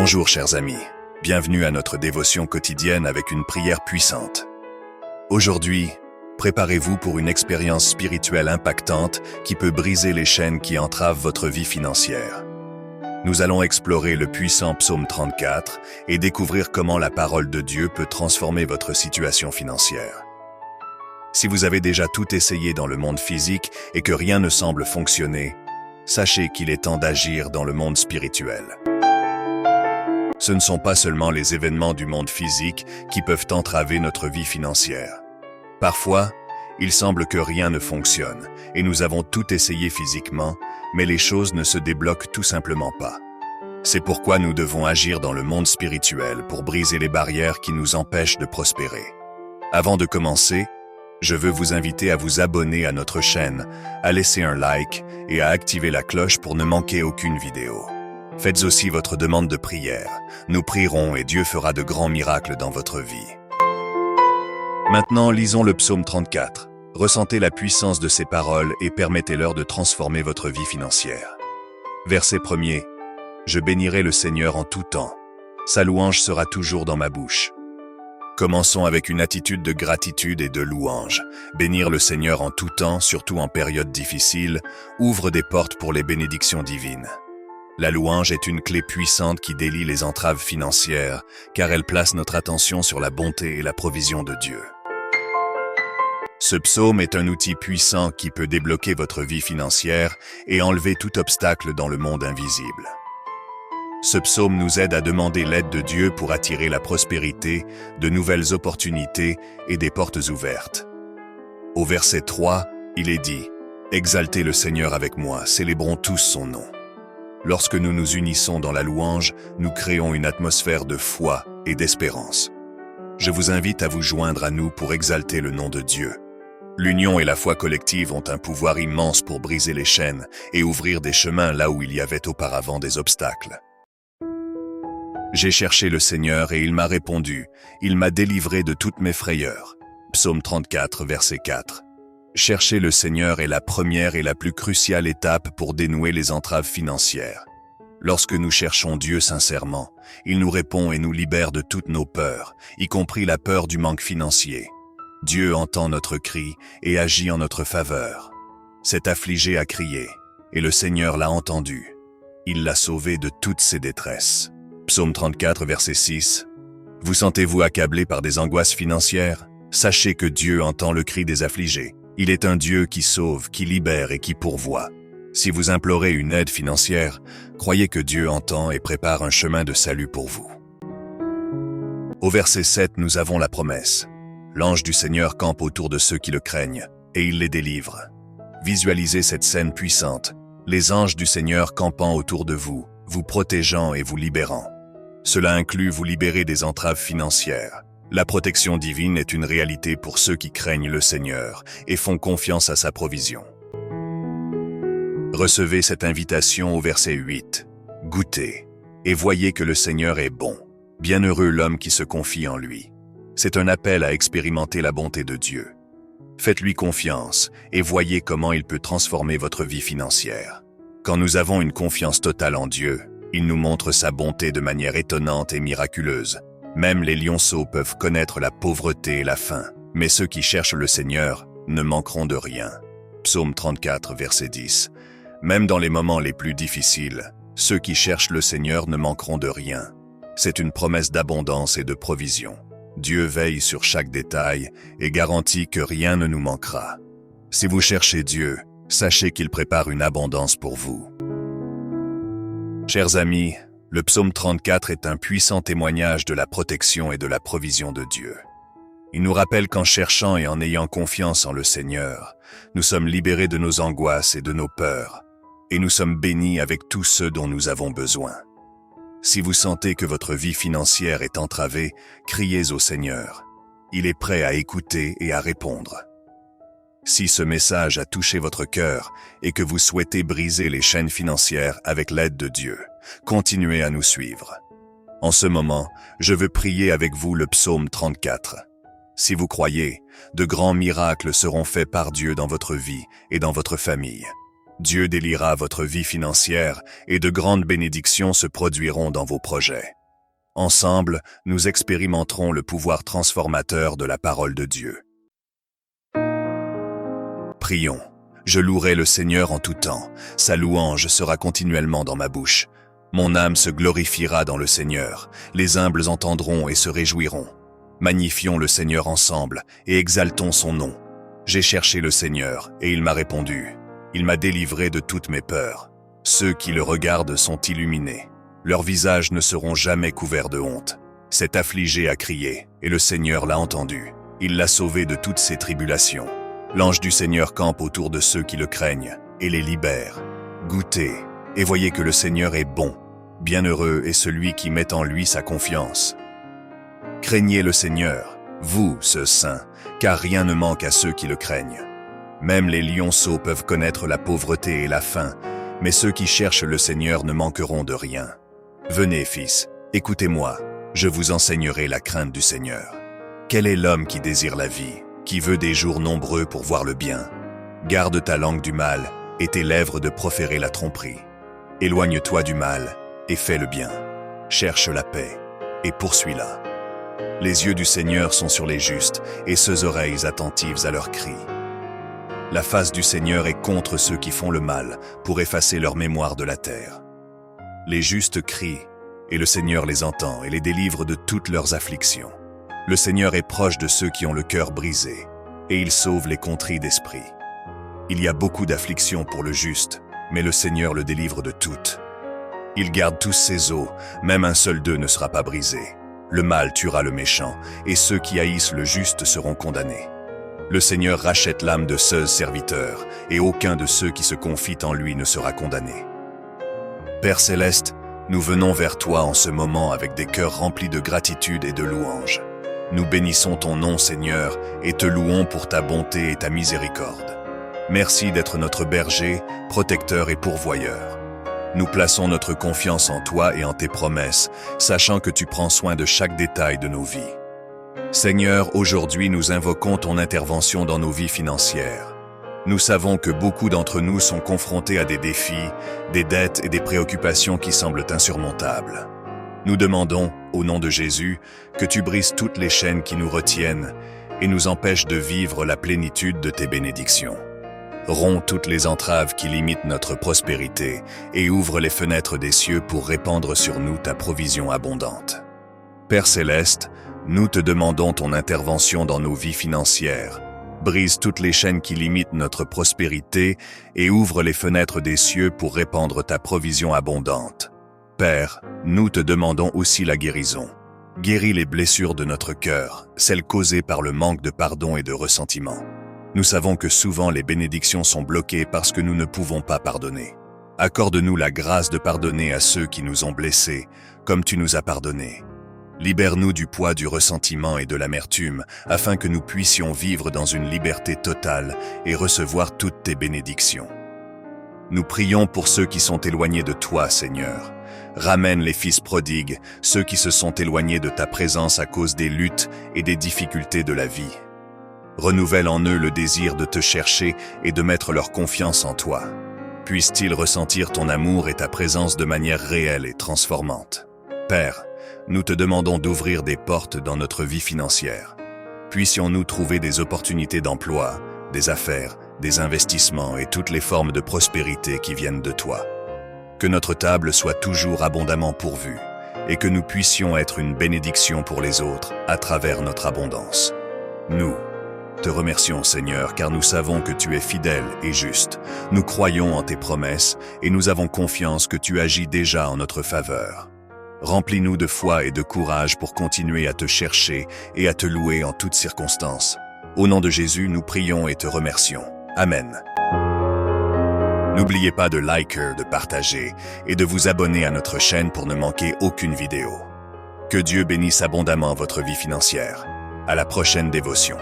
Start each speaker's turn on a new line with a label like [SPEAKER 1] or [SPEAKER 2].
[SPEAKER 1] Bonjour chers amis, bienvenue à notre dévotion quotidienne avec une prière puissante. Aujourd'hui, préparez-vous pour une expérience spirituelle impactante qui peut briser les chaînes qui entravent votre vie financière. Nous allons explorer le puissant psaume 34 et découvrir comment la parole de Dieu peut transformer votre situation financière. Si vous avez déjà tout essayé dans le monde physique et que rien ne semble fonctionner, sachez qu'il est temps d'agir dans le monde spirituel. Ce ne sont pas seulement les événements du monde physique qui peuvent entraver notre vie financière. Parfois, il semble que rien ne fonctionne et nous avons tout essayé physiquement, mais les choses ne se débloquent tout simplement pas. C'est pourquoi nous devons agir dans le monde spirituel pour briser les barrières qui nous empêchent de prospérer. Avant de commencer, je veux vous inviter à vous abonner à notre chaîne, à laisser un like et à activer la cloche pour ne manquer aucune vidéo. Faites aussi votre demande de prière. Nous prierons et Dieu fera de grands miracles dans votre vie. Maintenant, lisons le psaume 34. Ressentez la puissance de ces paroles et permettez-leur de transformer votre vie financière. Verset 1er. Je bénirai le Seigneur en tout temps. Sa louange sera toujours dans ma bouche. Commençons avec une attitude de gratitude et de louange. Bénir le Seigneur en tout temps, surtout en période difficile, ouvre des portes pour les bénédictions divines. La louange est une clé puissante qui délie les entraves financières, car elle place notre attention sur la bonté et la provision de Dieu. Ce psaume est un outil puissant qui peut débloquer votre vie financière et enlever tout obstacle dans le monde invisible. Ce psaume nous aide à demander l'aide de Dieu pour attirer la prospérité, de nouvelles opportunités et des portes ouvertes. Au verset 3, il est dit « Exaltez le Seigneur avec moi, célébrons tous son nom ». Lorsque nous nous unissons dans la louange, nous créons une atmosphère de foi et d'espérance. Je vous invite à vous joindre à nous pour exalter le nom de Dieu. L'union et la foi collective ont un pouvoir immense pour briser les chaînes et ouvrir des chemins là où il y avait auparavant des obstacles. J'ai cherché le Seigneur et il m'a répondu, il m'a délivré de toutes mes frayeurs. Psaume 34, verset 4. Chercher le Seigneur est la première et la plus cruciale étape pour dénouer les entraves financières. Lorsque nous cherchons Dieu sincèrement, il nous répond et nous libère de toutes nos peurs, y compris la peur du manque financier. Dieu entend notre cri et agit en notre faveur. Cet affligé a crié, et le Seigneur l'a entendu. Il l'a sauvé de toutes ses détresses. Psaume 34, verset 6. Vous sentez-vous accablé par des angoisses financières? Sachez que Dieu entend le cri des affligés. Il est un Dieu qui sauve, qui libère et qui pourvoit. Si vous implorez une aide financière, croyez que Dieu entend et prépare un chemin de salut pour vous. Au verset 7, nous avons la promesse. L'ange du Seigneur campe autour de ceux qui le craignent, et il les délivre. Visualisez cette scène puissante. Les anges du Seigneur campant autour de vous, vous protégeant et vous libérant. Cela inclut vous libérer des entraves financières. La protection divine est une réalité pour ceux qui craignent le Seigneur et font confiance à sa provision. Recevez cette invitation au verset 8. Goûtez et voyez que le Seigneur est bon. Bienheureux l'homme qui se confie en lui. C'est un appel à expérimenter la bonté de Dieu. Faites-lui confiance et voyez comment il peut transformer votre vie financière. Quand nous avons une confiance totale en Dieu, il nous montre sa bonté de manière étonnante et miraculeuse. Même les lionceaux peuvent connaître la pauvreté et la faim, mais ceux qui cherchent le Seigneur ne manqueront de rien. Psaume 34, verset 10. Même dans les moments les plus difficiles, ceux qui cherchent le Seigneur ne manqueront de rien. C'est une promesse d'abondance et de provision. Dieu veille sur chaque détail et garantit que rien ne nous manquera. Si vous cherchez Dieu, sachez qu'il prépare une abondance pour vous. Chers amis, le psaume 34 est un puissant témoignage de la protection et de la provision de Dieu. Il nous rappelle qu'en cherchant et en ayant confiance en le Seigneur, nous sommes libérés de nos angoisses et de nos peurs, et nous sommes bénis avec tout ce dont nous avons besoin. Si vous sentez que votre vie financière est entravée, criez au Seigneur. Il est prêt à écouter et à répondre. Si ce message a touché votre cœur et que vous souhaitez briser les chaînes financières avec l'aide de Dieu, continuez à nous suivre. En ce moment, je veux prier avec vous le psaume 34. Si vous croyez, de grands miracles seront faits par Dieu dans votre vie et dans votre famille. Dieu délira votre vie financière et de grandes bénédictions se produiront dans vos projets. Ensemble, nous expérimenterons le pouvoir transformateur de la parole de Dieu. Prions. Je louerai le Seigneur en tout temps. Sa louange sera continuellement dans ma bouche. Mon âme se glorifiera dans le Seigneur. Les humbles entendront et se réjouiront. Magnifions le Seigneur ensemble et exaltons son nom. J'ai cherché le Seigneur et il m'a répondu. Il m'a délivré de toutes mes peurs. Ceux qui le regardent sont illuminés. Leurs visages ne seront jamais couverts de honte. Cet affligé a crié, et le Seigneur l'a entendu. Il l'a sauvé de toutes ses tribulations. L'ange du Seigneur campe autour de ceux qui le craignent, et les libère. Goûtez, et voyez que le Seigneur est bon. Bienheureux est celui qui met en lui sa confiance. Craignez le Seigneur, vous, ce saint, car rien ne manque à ceux qui le craignent. Même les lionceaux peuvent connaître la pauvreté et la faim, mais ceux qui cherchent le Seigneur ne manqueront de rien. Venez, fils, écoutez-moi, je vous enseignerai la crainte du Seigneur. Quel est l'homme qui désire la vie, qui veut des jours nombreux pour voir le bien? Garde ta langue du mal et tes lèvres de proférer la tromperie. Éloigne-toi du mal et fais le bien. Cherche la paix et poursuis-la. Les yeux du Seigneur sont sur les justes et ses oreilles attentives à leurs cris. La face du Seigneur est contre ceux qui font le mal, pour effacer leur mémoire de la terre. Les justes crient, et le Seigneur les entend et les délivre de toutes leurs afflictions. Le Seigneur est proche de ceux qui ont le cœur brisé, et il sauve les contrits d'esprit. Il y a beaucoup d'afflictions pour le juste, mais le Seigneur le délivre de toutes. Il garde tous ses os, même un seul d'eux ne sera pas brisé. Le mal tuera le méchant, et ceux qui haïssent le juste seront condamnés. Le Seigneur rachète l'âme de ses serviteurs, et aucun de ceux qui se confient en lui ne sera condamné. Père céleste, nous venons vers toi en ce moment avec des cœurs remplis de gratitude et de louange. Nous bénissons ton nom, Seigneur, et te louons pour ta bonté et ta miséricorde. Merci d'être notre berger, protecteur et pourvoyeur. Nous plaçons notre confiance en toi et en tes promesses, sachant que tu prends soin de chaque détail de nos vies. Seigneur, aujourd'hui nous invoquons ton intervention dans nos vies financières. Nous savons que beaucoup d'entre nous sont confrontés à des défis, des dettes et des préoccupations qui semblent insurmontables. Nous demandons, au nom de Jésus, que tu brises toutes les chaînes qui nous retiennent et nous empêches de vivre la plénitude de tes bénédictions. Romps toutes les entraves qui limitent notre prospérité et ouvre les fenêtres des cieux pour répandre sur nous ta provision abondante. Père céleste, nous te demandons ton intervention dans nos vies financières. Brise toutes les chaînes qui limitent notre prospérité et ouvre les fenêtres des cieux pour répandre ta provision abondante. Père, nous te demandons aussi la guérison. Guéris les blessures de notre cœur, celles causées par le manque de pardon et de ressentiment. Nous savons que souvent les bénédictions sont bloquées parce que nous ne pouvons pas pardonner. Accorde-nous la grâce de pardonner à ceux qui nous ont blessés, comme tu nous as pardonnés. Libère-nous du poids du ressentiment et de l'amertume, afin que nous puissions vivre dans une liberté totale et recevoir toutes tes bénédictions. Nous prions pour ceux qui sont éloignés de toi, Seigneur. Ramène les fils prodigues, ceux qui se sont éloignés de ta présence à cause des luttes et des difficultés de la vie. Renouvelle en eux le désir de te chercher et de mettre leur confiance en toi. Puissent-ils ressentir ton amour et ta présence de manière réelle et transformante. Père, nous te demandons d'ouvrir des portes dans notre vie financière. Puissions-nous trouver des opportunités d'emploi, des affaires, des investissements et toutes les formes de prospérité qui viennent de toi. Que notre table soit toujours abondamment pourvue et que nous puissions être une bénédiction pour les autres à travers notre abondance. Nous te remercions, Seigneur, car nous savons que tu es fidèle et juste. Nous croyons en tes promesses et nous avons confiance que tu agis déjà en notre faveur. Remplis-nous de foi et de courage pour continuer à te chercher et à te louer en toutes circonstances. Au nom de Jésus, nous prions et te remercions. Amen. N'oubliez pas de liker, de partager et de vous abonner à notre chaîne pour ne manquer aucune vidéo. Que Dieu bénisse abondamment votre vie financière. À la prochaine dévotion.